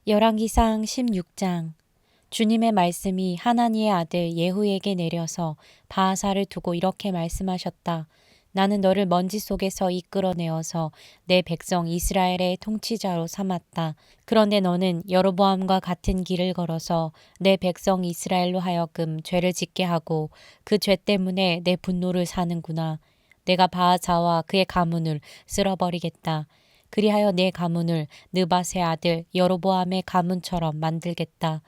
열왕기상 16장. 주님의 말씀이 하나니의 아들 예후에게 내려서 바하사를 두고 이렇게 말씀하셨다. 나는 너를 먼지 속에서 이끌어내어서 내 백성 이스라엘의 통치자로 삼았다. 그런데 너는 여로보암과 같은 길을 걸어서 내 백성 이스라엘로 하여금 죄를 짓게 하고 그 죄 때문에 내 분노를 사는구나. 내가 바하사와 그의 가문을 쓸어버리겠다. 그리하여 내 가문을 느밧의 아들 여로보암의 가문처럼 만들겠다.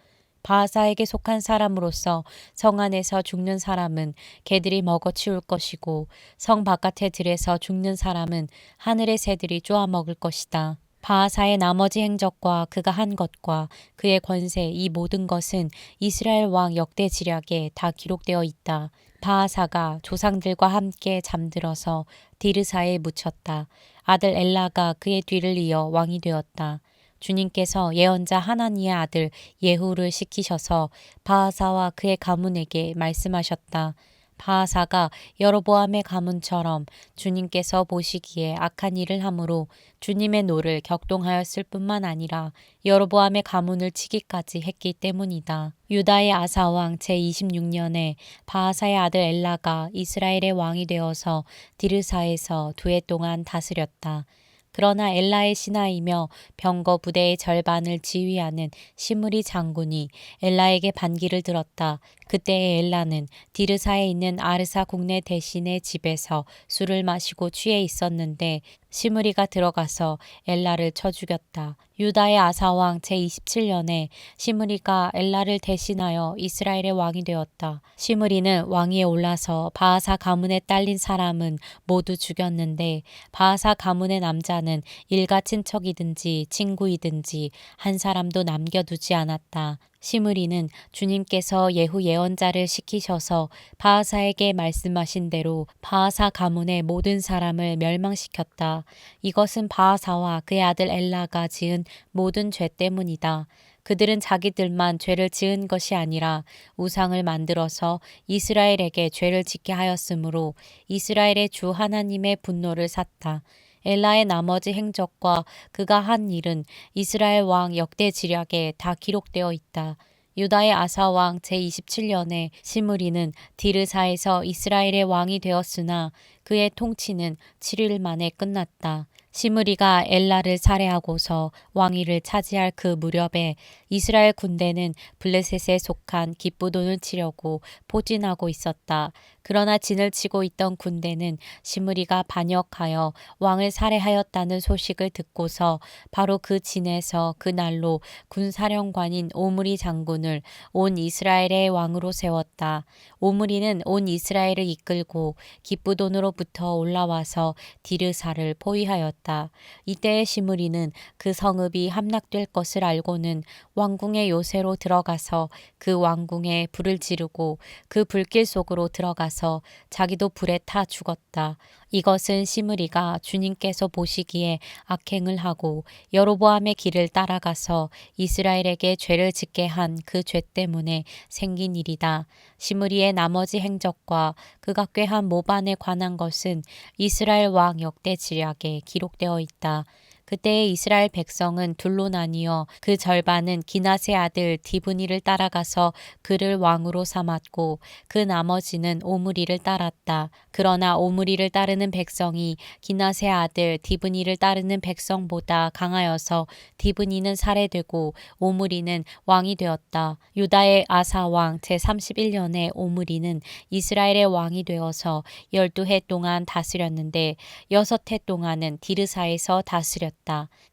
바하사에게 속한 사람으로서 성 안에서 죽는 사람은 개들이 먹어치울 것이고 성 바깥의 들에서 죽는 사람은 하늘의 새들이 쪼아먹을 것이다. 바하사의 나머지 행적과 그가 한 것과 그의 권세 이 모든 것은 이스라엘 왕 역대 지략에 다 기록되어 있다. 바하사가 조상들과 함께 잠들어서 디르사에 묻혔다. 아들 엘라가 그의 뒤를 이어 왕이 되었다. 주님께서 예언자 하나니의 아들 예후를 시키셔서 바하사와 그의 가문에게 말씀하셨다. 바하사가 여로보암의 가문처럼 주님께서 보시기에 악한 일을 함으로 주님의 노를 격동하였을 뿐만 아니라 여로보암의 가문을 치기까지 했기 때문이다. 유다의 아사 왕 제26년에 바하사의 아들 엘라가 이스라엘의 왕이 되어서 디르사에서 2해 동안 다스렸다. 그러나 엘라의 신하이며 병거 부대의 절반을 지휘하는 시므리 장군이 엘라에게 반기를 들었다. 그때의 엘라는 디르사에 있는 아르사 국내 대신의 집에서 술을 마시고 취해 있었는데 시므리가 들어가서 엘라를 쳐 죽였다. 유다의 아사왕 제27년에 시므리가 엘라를 대신하여 이스라엘의 왕이 되었다. 시므리는 왕위에 올라서 바하사 가문에 딸린 사람은 모두 죽였는데 바하사 가문의 남자는 일가 친척이든지 친구이든지 한 사람도 남겨두지 않았다. 시므리는 주님께서 예후 예언자를 시키셔서 바하사에게 말씀하신 대로 바하사 가문의 모든 사람을 멸망시켰다. 이것은 바하사와 그의 아들 엘라가 지은 모든 죄 때문이다. 그들은 자기들만 죄를 지은 것이 아니라 우상을 만들어서 이스라엘에게 죄를 짓게 하였으므로 이스라엘의 주 하나님의 분노를 샀다. 엘라의 나머지 행적과 그가 한 일은 이스라엘 왕 역대 지략에 다 기록되어 있다. 유다의 아사 왕 제27년에 시므리는 디르사에서 이스라엘의 왕이 되었으나 그의 통치는 7일 만에 끝났다. 시므리가 엘라를 살해하고서 왕위를 차지할 그 무렵에 이스라엘 군대는 블레셋에 속한 기브돈을 치려고 포진하고 있었다. 그러나 진을 치고 있던 군대는 시므리가 반역하여 왕을 살해하였다는 소식을 듣고서 바로 그 진에서 그날로 군사령관인 오므리 장군을 온 이스라엘의 왕으로 세웠다. 오므리는 온 이스라엘을 이끌고 기브돈으로부터 올라와서 디르사를 포위하였다. 이때의 시므리는 그 성읍이 함락될 것을 알고는 왕궁의 요새로 들어가서 그 왕궁에 불을 지르고 그 불길 속으로 들어가서 자기도 불에 타 죽었다. 이것은 시므리가 주님께서 보시기에 악행을 하고 여로보암의 길을 따라가서 이스라엘에게 죄를 짓게 한 그 죄 때문에 생긴 일이다. 시므리의 나머지 행적과 그가 꾀한 모반에 관한 것은 이스라엘 왕 역대 지략에 기록되어 있다. 그때의 이스라엘 백성은 둘로 나뉘어 그 절반은 기낫의 아들 디브니를 따라가서 그를 왕으로 삼았고 그 나머지는 오므리를 따랐다. 그러나 오므리를 따르는 백성이 기낫의 아들 디브니를 따르는 백성보다 강하여서 디브니는 살해되고 오므리는 왕이 되었다. 유다의 아사 왕 제31년에 오므리는 이스라엘의 왕이 되어서 12해 동안 다스렸는데 6해 동안은 디르사에서 다스렸다.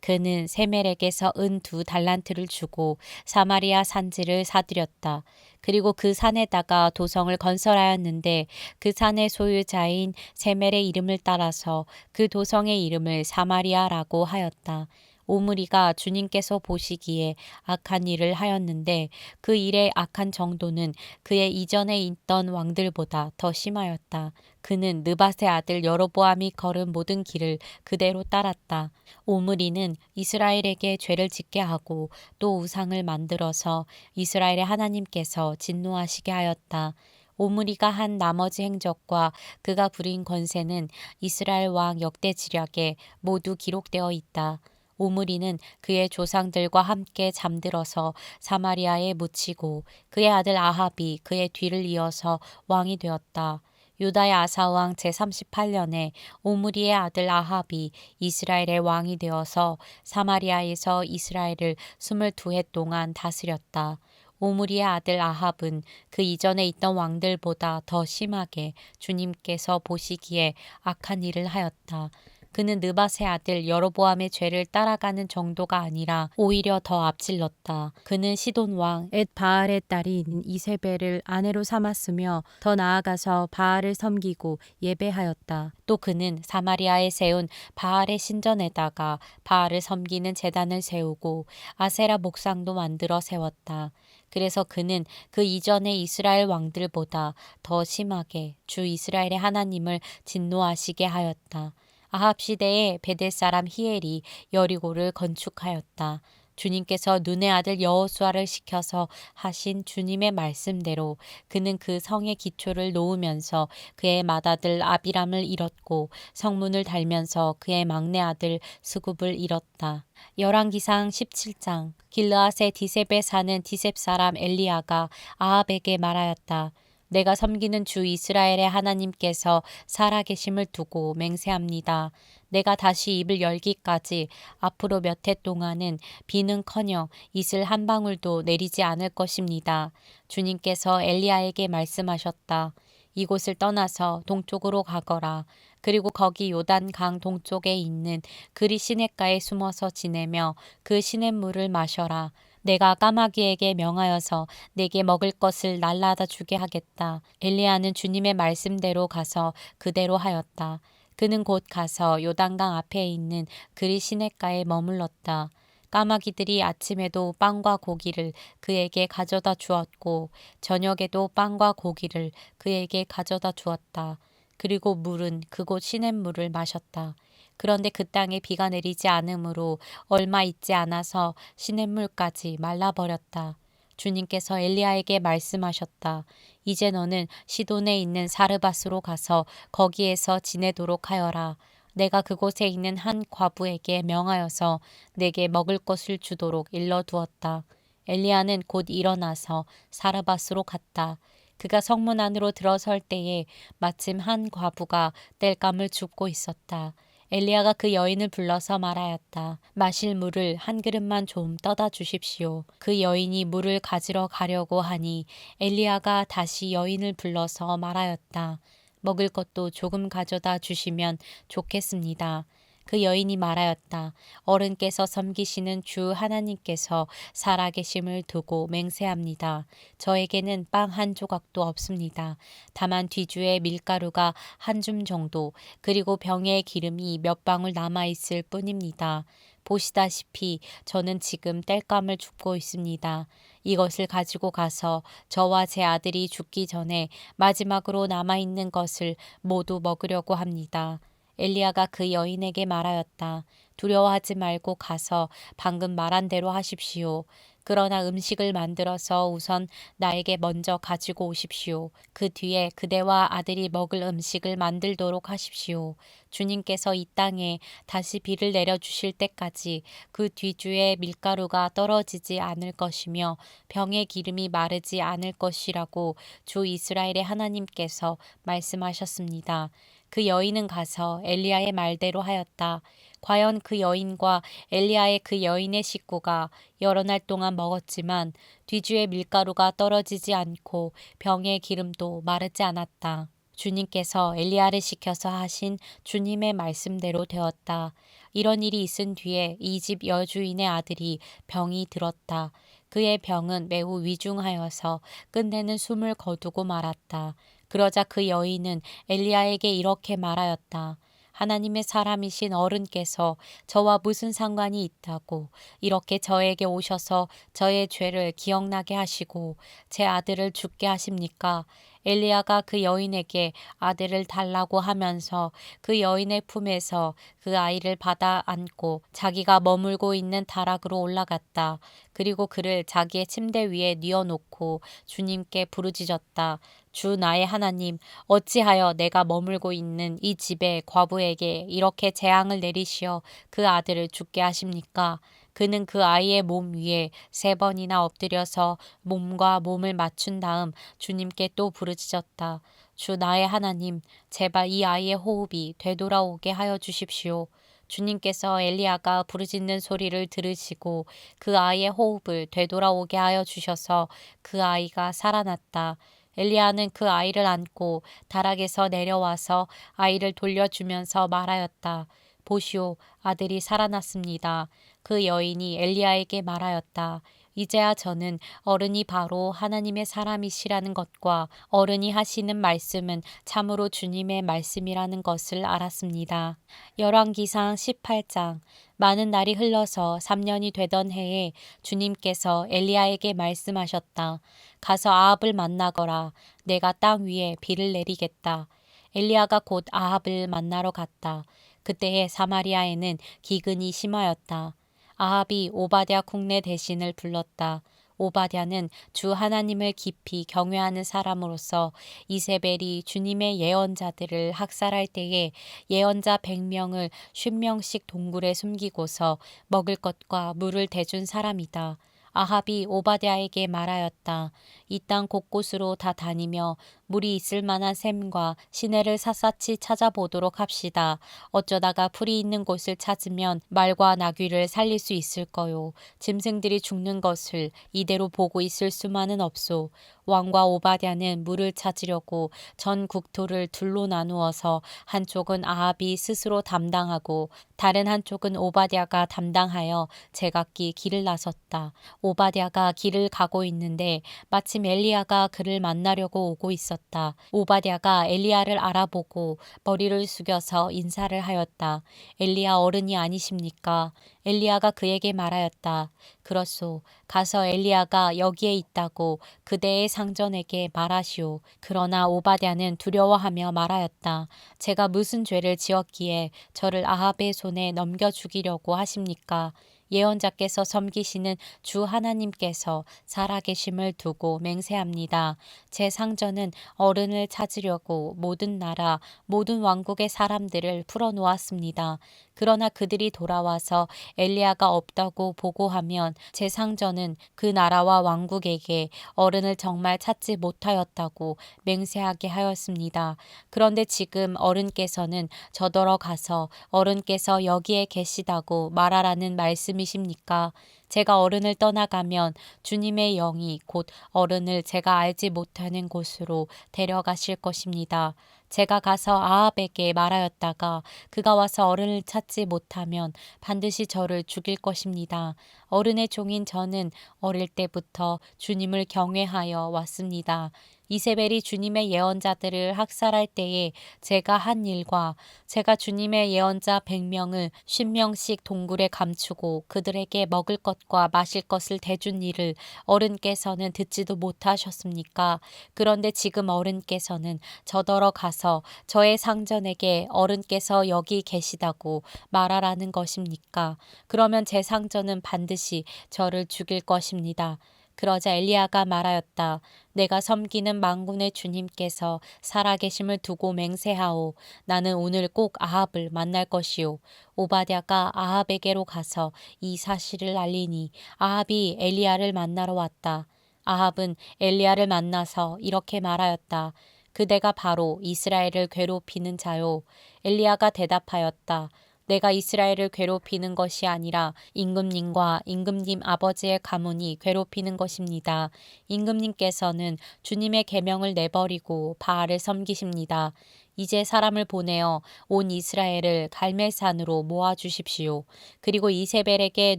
그는 세멜에게서 은 2달란트를 주고 사마리아 산지를 사들였다. 그리고 그 산에다가 도성을 건설하였는데 그 산의 소유자인 세멜의 이름을 따라서 그 도성의 이름을 사마리아라고 하였다. 오므리가 주님께서 보시기에 악한 일을 하였는데 그 일의 악한 정도는 그의 이전에 있던 왕들보다 더 심하였다. 그는 느밧의 아들 여로보암이 걸은 모든 길을 그대로 따랐다. 오므리는 이스라엘에게 죄를 짓게 하고 또 우상을 만들어서 이스라엘의 하나님께서 진노하시게 하였다. 오므리가 한 나머지 행적과 그가 부린 권세는 이스라엘 왕 역대 지략에 모두 기록되어 있다. 오므리는 그의 조상들과 함께 잠들어서 사마리아에 묻히고 그의 아들 아합이 그의 뒤를 이어서 왕이 되었다. 유다의 아사왕 제38년에 오므리의 아들 아합이 이스라엘의 왕이 되어서 사마리아에서 이스라엘을 22해 동안 다스렸다. 오므리의 아들 아합은 그 이전에 있던 왕들보다 더 심하게 주님께서 보시기에 악한 일을 하였다. 그는 느밧의 아들 여로보암의 죄를 따라가는 정도가 아니라 오히려 더 앞질렀다. 그는 시돈 왕 엣바알의 딸인 이세벨을 아내로 삼았으며 더 나아가서 바알을 섬기고 예배하였다. 또 그는 사마리아에 세운 바알의 신전에다가 바알을 섬기는 제단을 세우고 아세라 목상도 만들어 세웠다. 그래서 그는 그 이전의 이스라엘 왕들보다 더 심하게 주 이스라엘의 하나님을 진노하시게 하였다. 아합 시대에 베델 사람 히엘이 여리고를 건축하였다. 주님께서 눈의 아들 여호수아를 시켜서 하신 주님의 말씀대로 그는 그 성의 기초를 놓으면서 그의 맏아들 아비람을 잃었고 성문을 달면서 그의 막내 아들 스굽을 잃었다. 열왕기상 17장. 길르앗의 디셉에 사는 디셉 사람 엘리야가 아합에게 말하였다. 내가 섬기는 주 이스라엘의 하나님께서 살아계심을 두고 맹세합니다. 내가 다시 입을 열기까지 앞으로 몇 해 동안은 비는커녕 이슬 한 방울도 내리지 않을 것입니다. 주님께서 엘리야에게 말씀하셨다. 이곳을 떠나서 동쪽으로 가거라. 그리고 거기 요단강 동쪽에 있는 그리 시냇가에 숨어서 지내며 그 시냇물을 마셔라. 내가 까마귀에게 명하여서 내게 먹을 것을 날라다 주게 하겠다. 엘리야는 주님의 말씀대로 가서 그대로 하였다. 그는 곧 가서 요단강 앞에 있는 그리 시냇가에 머물렀다. 까마귀들이 아침에도 빵과 고기를 그에게 가져다 주었고 저녁에도 빵과 고기를 그에게 가져다 주었다. 그리고 물은 그곳 시냇물을 마셨다. 그런데 그 땅에 비가 내리지 않으므로 얼마 있지 않아서 시냇물까지 말라버렸다. 주님께서 엘리야에게 말씀하셨다. 이제 너는 시돈에 있는 사르밧으로 가서 거기에서 지내도록 하여라. 내가 그곳에 있는 한 과부에게 명하여서 내게 먹을 것을 주도록 일러두었다. 엘리야는 곧 일어나서 사르밧으로 갔다. 그가 성문 안으로 들어설 때에 마침 한 과부가 땔감을 줍고 있었다. 엘리야가 그 여인을 불러서 말하였다. 마실 물을 한 그릇만 좀 떠다 주십시오. 그 여인이 물을 가지러 가려고 하니 엘리야가 다시 여인을 불러서 말하였다. 먹을 것도 조금 가져다 주시면 좋겠습니다. 그 여인이 말하였다. 어른께서 섬기시는 주 하나님께서 살아계심을 두고 맹세합니다. 저에게는 빵 한 조각도 없습니다. 다만 뒤주에 밀가루가 한 줌 정도 그리고 병에 기름이 몇 방울 남아있을 뿐입니다. 보시다시피 저는 지금 땔감을 줍고 있습니다. 이것을 가지고 가서 저와 제 아들이 죽기 전에 마지막으로 남아있는 것을 모두 먹으려고 합니다. 엘리야가 그 여인에게 말하였다. 두려워하지 말고 가서 방금 말한 대로 하십시오. 그러나 음식을 만들어서 우선 나에게 먼저 가지고 오십시오. 그 뒤에 그대와 아들이 먹을 음식을 만들도록 하십시오. 주님께서 이 땅에 다시 비를 내려주실 때까지 그 뒤주에 밀가루가 떨어지지 않을 것이며 병의 기름이 마르지 않을 것이라고 주 이스라엘의 하나님께서 말씀하셨습니다. 그 여인은 가서 엘리야의 말대로 하였다. 과연 그 여인과 엘리야의 그 여인의 식구가 여러 날 동안 먹었지만 뒤주에 밀가루가 떨어지지 않고 병의 기름도 마르지 않았다. 주님께서 엘리야를 시켜서 하신 주님의 말씀대로 되었다. 이런 일이 있은 뒤에 이 집 여주인의 아들이 병이 들었다. 그의 병은 매우 위중하여서 끝내는 숨을 거두고 말았다. 그러자 그 여인은 엘리야에게 이렇게 말하였다. 하나님의 사람이신 어른께서 저와 무슨 상관이 있다고 이렇게 저에게 오셔서 저의 죄를 기억나게 하시고 제 아들을 죽게 하십니까? 엘리야가 그 여인에게 아들을 달라고 하면서 그 여인의 품에서 그 아이를 받아 안고 자기가 머물고 있는 다락으로 올라갔다. 그리고 그를 자기의 침대 위에 뉘어놓고 주님께 부르짖었다. 주 나의 하나님, 어찌하여 내가 머물고 있는 이 집의 과부에게 이렇게 재앙을 내리시어 그 아들을 죽게 하십니까? 그는 그 아이의 몸 위에 3번이나 엎드려서 몸과 몸을 맞춘 다음 주님께 또 부르짖었다. 주 나의 하나님, 제발 이 아이의 호흡이 되돌아오게 하여 주십시오. 주님께서 엘리야가 부르짖는 소리를 들으시고 그 아이의 호흡을 되돌아오게 하여 주셔서 그 아이가 살아났다. 엘리야는 그 아이를 안고 다락에서 내려와서 아이를 돌려주면서 말하였다. 보시오, 아들이 살아났습니다. 그 여인이 엘리야에게 말하였다. 이제야 저는 어른이 바로 하나님의 사람이시라는 것과 어른이 하시는 말씀은 참으로 주님의 말씀이라는 것을 알았습니다. 열왕기상 18장. 많은 날이 흘러서 3년이 되던 해에 주님께서 엘리야에게 말씀하셨다. 가서 아합을 만나거라. 내가 땅 위에 비를 내리겠다. 엘리야가 곧 아합을 만나러 갔다. 그때에 사마리아에는 기근이 심하였다. 아합이 오바댜 국내 대신을 불렀다. 오바댜는 주 하나님을 깊이 경외하는 사람으로서 이세벨이 주님의 예언자들을 학살할 때에 예언자 100명을 50명씩 동굴에 숨기고서 먹을 것과 물을 대준 사람이다. 아합이 오바댜에게 말하였다. 이 땅 곳곳으로 다 다니며 물이 있을 만한 샘과 시내를 샅샅이 찾아보도록 합시다. 어쩌다가 풀이 있는 곳을 찾으면 말과 나귀를 살릴 수 있을 거요. 짐승들이 죽는 것을 이대로 보고 있을 수만은 없소. 왕과 오바댜는 물을 찾으려고 전 국토를 둘로 나누어서 한쪽은 아합이 스스로 담당하고 다른 한쪽은 오바댜가 담당하여 제각기 길을 나섰다. 오바댜가 길을 가고 있는데 마침 엘리야가 그를 만나려고 오고 있었다. 오바댜가 엘리야를 알아보고 머리를 숙여서 인사를 하였다. 엘리야 어른이 아니십니까? 엘리야가 그에게 말하였다. 그렇소. 가서 엘리야가 여기에 있다고 그대의 상전에게 말하시오. 그러나 오바댜는 두려워하며 말하였다. 제가 무슨 죄를 지었기에 저를 아합의 손에 넘겨 죽이려고 하십니까? 예언자께서 섬기시는 주 하나님께서 살아계심을 두고 맹세합니다. 제 상전은 어른을 찾으려고 모든 나라, 모든 왕국의 사람들을 풀어놓았습니다. 그러나 그들이 돌아와서 엘리야가 없다고 보고하면 제 상전은 그 나라와 왕국에게 어른을 정말 찾지 못하였다고 맹세하게 하였습니다. 그런데 지금 어른께서는 저더러 가서 어른께서 여기에 계시다고 말하라는 말씀이십니까? 제가 어른을 떠나가면 주님의 영이 곧 어른을 제가 알지 못하는 곳으로 데려가실 것입니다. 제가 가서 아합에게 말하였다가 그가 와서 어른을 찾지 못하면 반드시 저를 죽일 것입니다. 어른의 종인 저는 어릴 때부터 주님을 경외하여 왔습니다. 이세벨이 주님의 예언자들을 학살할 때에 제가 한 일과 제가 주님의 예언자 100명을 50명씩 동굴에 감추고 그들에게 먹을 것과 마실 것을 대준 일을 어른께서는 듣지도 못하셨습니까? 그런데 지금 어른께서는 저더러 가서 저의 상전에게 어른께서 여기 계시다고 말하라는 것입니까? 그러면 제 상전은 반드시 저를 죽일 것입니다. 그러자 엘리야가 말하였다. 내가 섬기는 만군의 주님께서 살아계심을 두고 맹세하오. 나는 오늘 꼭 아합을 만날 것이오. 오바댜가 아합에게로 가서 이 사실을 알리니 아합이 엘리야를 만나러 왔다. 아합은 엘리야를 만나서 이렇게 말하였다. 그대가 바로 이스라엘을 괴롭히는 자요. 엘리야가 대답하였다. 내가 이스라엘을 괴롭히는 것이 아니라 임금님과 임금님 아버지의 가문이 괴롭히는 것입니다. 임금님께서는 주님의 계명을 내버리고 바알을 섬기십니다. 이제 사람을 보내어 온 이스라엘을 갈멜산으로 모아 주십시오. 그리고 이세벨에게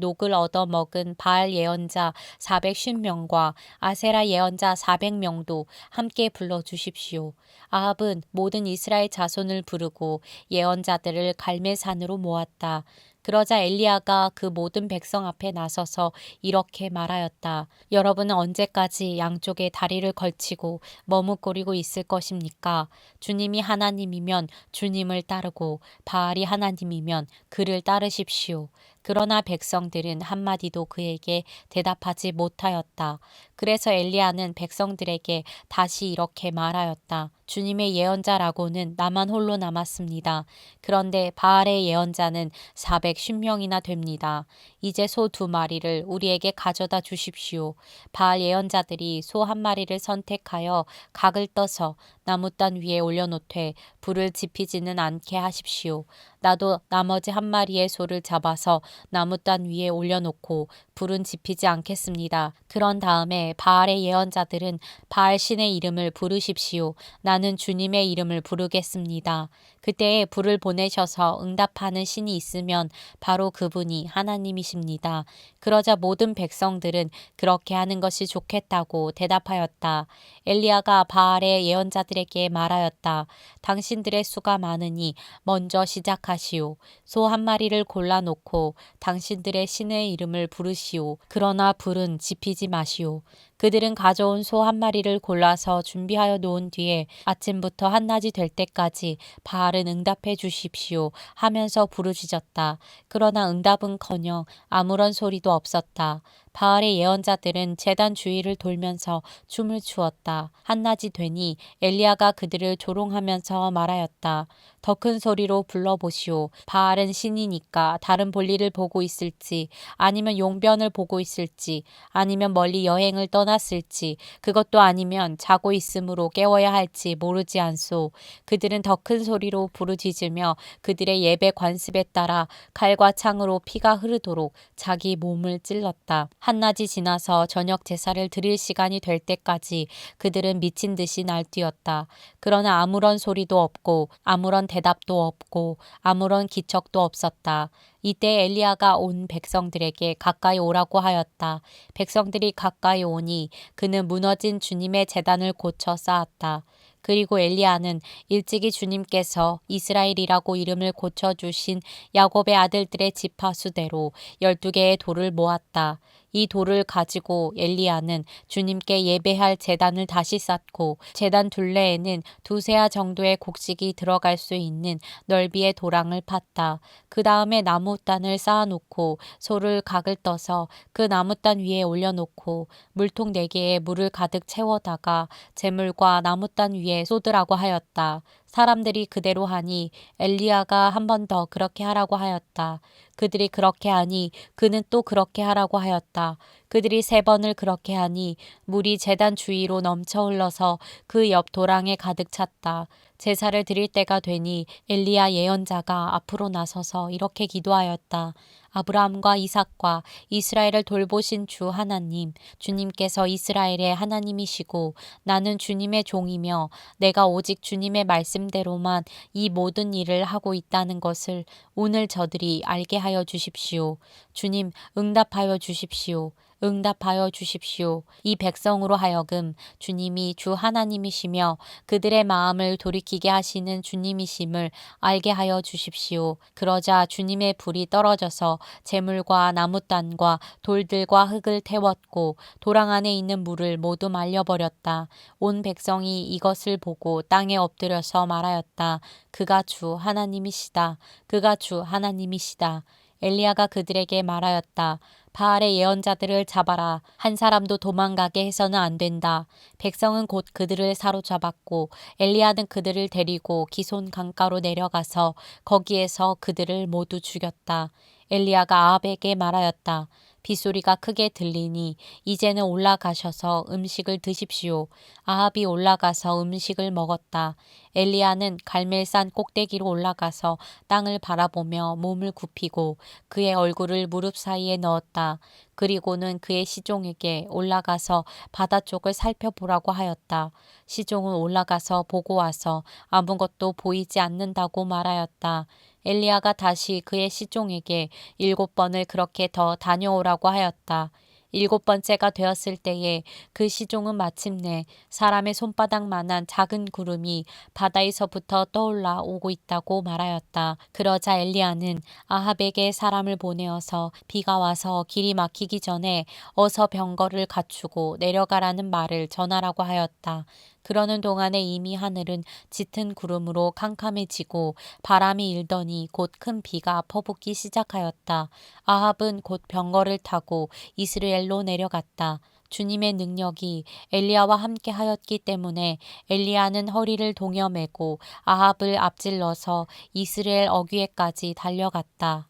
녹을 얻어 먹은 바알 예언자 450명과 아세라 예언자 400명도 함께 불러 주십시오. 아합은 모든 이스라엘 자손을 부르고 예언자들을 갈멜산으로 모았다. 그러자 엘리야가 그 모든 백성 앞에 나서서 이렇게 말하였다. 여러분은 언제까지 양쪽에 다리를 걸치고 머뭇거리고 있을 것입니까? 주님이 하나님이면 주님을 따르고 바알이 하나님이면 그를 따르십시오. 그러나 백성들은 한마디도 그에게 대답하지 못하였다. 그래서 엘리야는 백성들에게 다시 이렇게 말하였다. 주님의 예언자라고는 나만 홀로 남았습니다. 그런데 바알의 예언자는 410명이나 됩니다. 이제 소 2마리를 우리에게 가져다 주십시오. 바알 예언자들이 소 1마리를 선택하여 각을 떠서 나무단 위에 올려놓되 불을 지피지는 않게 하십시오. 나도 나머지 1마리의 소를 잡아서 나무단 위에 올려놓고 불은 지피지 않겠습니다. 그런 다음에 바알의 예언자들은 바알 신의 이름을 부르십시오. 나는 주님의 이름을 부르겠습니다. 그때에 불을 보내셔서 응답하는 신이 있으면 바로 그분이 하나님이십니다. 그러자 모든 백성들은 그렇게 하는 것이 좋겠다고 대답하였다. 엘리야가 바알의 예언자들에게 말하였다. 당신들의 수가 많으니 먼저 시작하시오. 소 1마리를 골라놓고 당신들의 신의 이름을 부르시오. 그러나 불은 지피지 마시오. 그들은 가져온 소 1마리를 골라서 준비하여 놓은 뒤에 아침부터 한낮이 될 때까지 바알은 응답해 주십시오 하면서 부르짖었다. 그러나 응답은커녕 아무런 소리도 없었다. 바알의 예언자들은 제단 주위를 돌면서 춤을 추었다. 한낮이 되니 엘리야가 그들을 조롱하면서 말하였다. 더 큰 소리로 불러보시오. 바알은 신이니까 다른 볼일을 보고 있을지 아니면 용변을 보고 있을지 아니면 멀리 여행을 떠났을지 그것도 아니면 자고 있으므로 깨워야 할지 모르지 않소. 그들은 더 큰 소리로 부르짖으며 그들의 예배 관습에 따라 칼과 창으로 피가 흐르도록 자기 몸을 찔렀다. 한낮이 지나서 저녁 제사를 드릴 시간이 될 때까지 그들은 미친 듯이 날뛰었다. 그러나 아무런 소리도 없고 아무런 대답도 없고 아무런 기척도 없었다. 이때 엘리야가 온 백성들에게 가까이 오라고 하였다. 백성들이 가까이 오니 그는 무너진 주님의 제단을 고쳐 쌓았다. 그리고 엘리야는 일찍이 주님께서 이스라엘이라고 이름을 고쳐주신 야곱의 아들들의 지파수대로 12개의 돌을 모았다. 이 돌을 가지고 엘리야는 주님께 예배할 제단을 다시 쌓고 제단 둘레에는 2세아 정도의 곡식이 들어갈 수 있는 넓이의 도랑을 팠다. 그 다음에 나무단을 쌓아놓고 소를 각을 떠서 그 나무단 위에 올려놓고 물통 4개에 물을 가득 채워다가 재물과 나무단 위에 쏟으라고 하였다. 사람들이 그대로 하니 엘리야가 한 번 더 그렇게 하라고 하였다. 그들이 그렇게 하니 그는 또 그렇게 하라고 하였다. 그들이 3번을 그렇게 하니 물이 제단 주위로 넘쳐 흘러서 그 옆 도랑에 가득 찼다. 제사를 드릴 때가 되니 엘리야 예언자가 앞으로 나서서 이렇게 기도하였다. 아브라함과 이삭과 이스라엘을 돌보신 주 하나님, 주님께서 이스라엘의 하나님이시고 나는 주님의 종이며 내가 오직 주님의 말씀대로만 이 모든 일을 하고 있다는 것을 오늘 저들이 알게 하여 주십시오. 주님, 응답하여 주십시오. 응답하여 주십시오. 이 백성으로 하여금 주님이 주 하나님이시며 그들의 마음을 돌이키게 하시는 주님이심을 알게 하여 주십시오. 그러자 주님의 불이 떨어져서 재물과 나무단과 돌들과 흙을 태웠고 도랑 안에 있는 물을 모두 말려버렸다. 온 백성이 이것을 보고 땅에 엎드려서 말하였다. 그가 주 하나님이시다. 그가 주 하나님이시다. 엘리야가 그들에게 말하였다. 바알의 예언자들을 잡아라. 한 사람도 도망가게 해서는 안 된다. 백성은 곧 그들을 사로잡았고 엘리야는 그들을 데리고 기손 강가로 내려가서 거기에서 그들을 모두 죽였다. 엘리야가 아합에게 말하였다. 빗소리가 크게 들리니 이제는 올라가셔서 음식을 드십시오. 아합이 올라가서 음식을 먹었다. 엘리야는 갈멜산 꼭대기로 올라가서 땅을 바라보며 몸을 굽히고 그의 얼굴을 무릎 사이에 넣었다. 그리고는 그의 시종에게 올라가서 바다 쪽을 살펴보라고 하였다. 시종은 올라가서 보고 와서 아무것도 보이지 않는다고 말하였다. 엘리야가 다시 그의 시종에게 7번을 그렇게 더 다녀오라고 하였다. 7번째가 되었을 때에 그 시종은 마침내 사람의 손바닥만한 작은 구름이 바다에서부터 떠올라 오고 있다고 말하였다. 그러자 엘리야는 아합에게 사람을 보내어서 비가 와서 길이 막히기 전에 어서 병거를 갖추고 내려가라는 말을 전하라고 하였다. 그러는 동안에 이미 하늘은 짙은 구름으로 캄캄해지고 바람이 일더니 곧 큰 비가 퍼붓기 시작하였다. 아합은 곧 병거를 타고 이스라엘로 내려갔다. 주님의 능력이 엘리야와 함께 하였기 때문에 엘리야는 허리를 동여매고 아합을 앞질러서 이스라엘 어귀에까지 달려갔다.